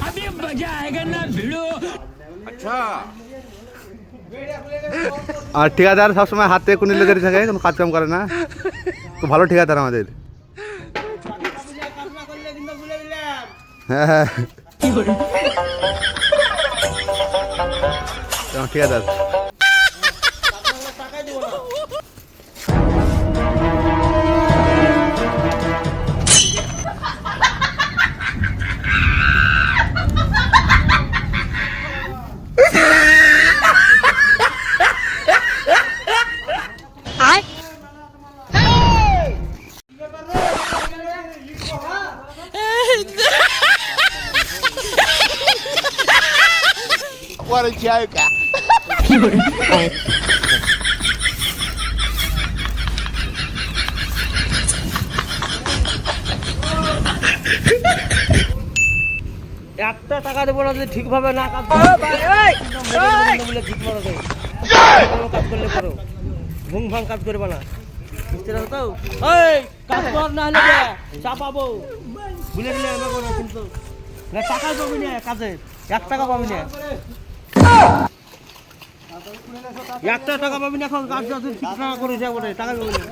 अभी मजा आएगा ना भिड़ो। अच्छा আর ঠিকাদার সবসময় হাতে কুনিলে ধরে থাকে, কোনো কাজ কাম করে না, খুব ভালো ঠিকাদার আমাদের। হ্যাঁ হ্যাঁ ঠিকাদার। What a joke! একটা টাকা দেবো না যদি ঠিকভাবে না কাজ বলে ঠিক মনে দেয় কাজ করলে করো, ভুং ভাং কাজ করবে না, বুঝতে পারো তো? এই কাজ কর না হলে চাপাবো ভুলে গেলে আমাকে না, কিন্তু না টাকা পাবি না, কাজে 1 টাকা পাবি না, 1 টাকা পাবি না। এখন কাজ যদি ঠিক না করে যাবো টাকা পাবি না।